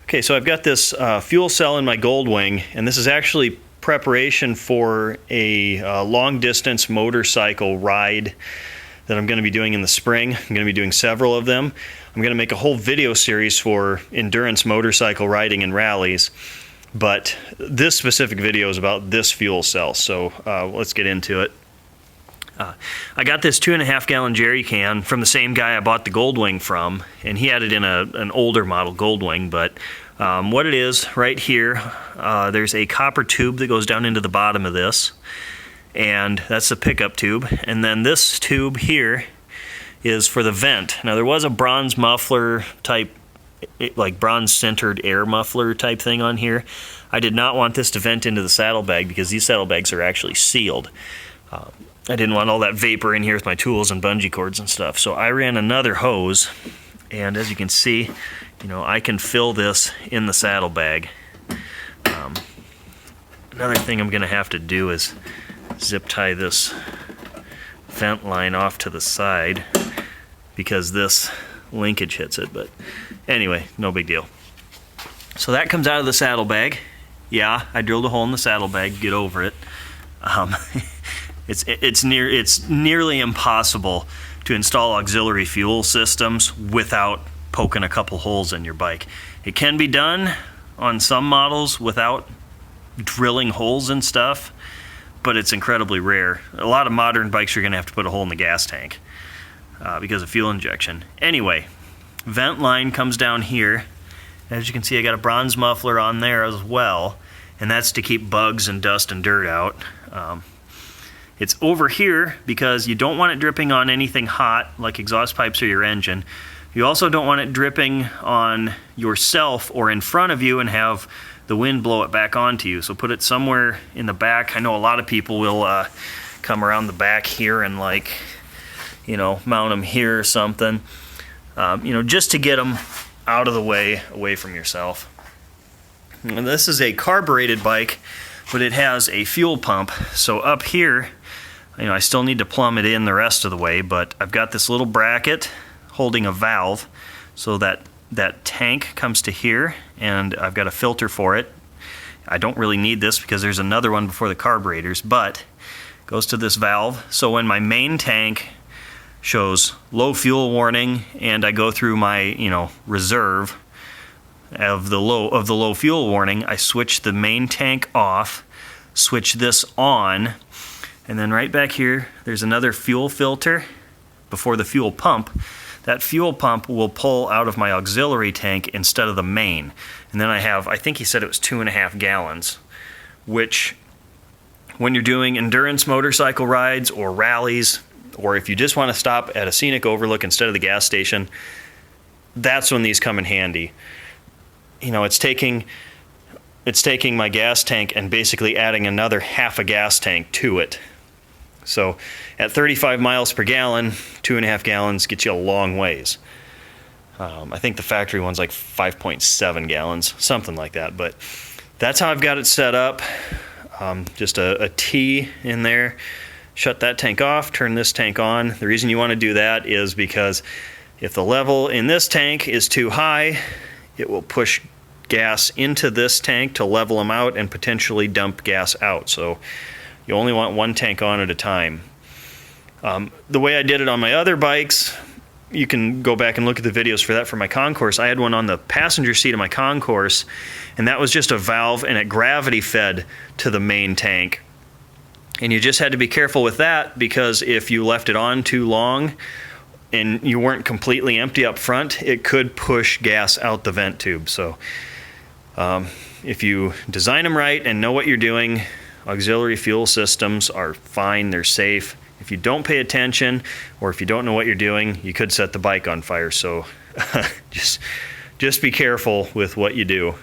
Okay, so I've got this fuel cell in my Goldwing, and this is actually preparation for a long distance motorcycle ride that I'm going to be doing in the spring. I'm going to be doing several of them. I'm going to make a whole video series for endurance motorcycle riding and rallies, but this specific video is about this fuel cell, so let's get into it. I got this 2.5 gallon jerry can from the same guy I bought the Goldwing from, and he had it in an older model Goldwing, but what it is right here, there's a copper tube that goes down into the bottom of this, and that's the pickup tube, and then this tube here is for the vent. Now there was a bronze muffler type, like bronze centered air muffler type thing on here. I did not want this to vent into the saddlebag because these saddlebags are actually sealed. I didn't want all that vapor in here with my tools and bungee cords and stuff, so I ran another hose, and as you can see, you know, I can fill this in the saddlebag. Another thing I'm going to have to do is zip tie this vent line off to the side because this linkage hits it, but anyway, no big deal. So that comes out of the saddlebag. Yeah, I drilled a hole in the saddlebag, get over it. It's nearly impossible to install auxiliary fuel systems without poking a couple holes in your bike. It can be done on some models without drilling holes and stuff, but it's incredibly rare. A lot of modern bikes you're going to have to put a hole in the gas tank because of fuel injection. Anyway, vent line comes down here. As you can see, I got a bronze muffler on there as well, and that's to keep bugs and dust and dirt out. It's over here because you don't want it dripping on anything hot like exhaust pipes or your engine. You also don't want it dripping on yourself or in front of you and have the wind blow it back onto you. So put it somewhere in the back. I know a lot of people will come around the back here and, like, you know, mount them here or something. You know, just to get them out of the way, away from yourself. And this is a carbureted bike, but it has a fuel pump. So up here, you know, I still need to plumb it in the rest of the way, but I've got this little bracket holding a valve so that that tank comes to here, and I've got a filter for it. I don't really need this because there's another one before the carburetors, but it goes to this valve. So when my main tank shows low fuel warning and I go through my, you know, reserve of the low fuel warning, I switch the main tank off, switch this on, and then right back here there's another fuel filter before the fuel pump. That fuel pump will pull out of my auxiliary tank instead of the main. And then I have, I think he said it was 2.5 gallons, which when you're doing endurance motorcycle rides or rallies, or if you just want to stop at a scenic overlook instead of the gas station, that's when these come in handy. You know, it's taking my gas tank and basically adding another half a gas tank to it. So at 35 miles per gallon, 2.5 gallons gets you a long ways. I think the factory one's like 5.7 gallons, something like that. But that's how I've got it set up. Just a T in there. Shut that tank off, turn this tank on. The reason you want to do that is because if the level in this tank is too high, it will push gas into this tank to level them out and potentially dump gas out. So you only want one tank on at a time. The way I did it on my other bikes, you can go back and look at the videos for that for my Concourse. I had one on the passenger seat of my Concourse, and that was just a valve, and it gravity fed to the main tank. And you just had to be careful with that because if you left it on too long and you weren't completely empty up front, it could push gas out the vent tube. So if you design them right and know what you're doing, auxiliary fuel systems are fine, they're safe. If you don't pay attention or if you don't know what you're doing, you could set the bike on fire. So just be careful with what you do.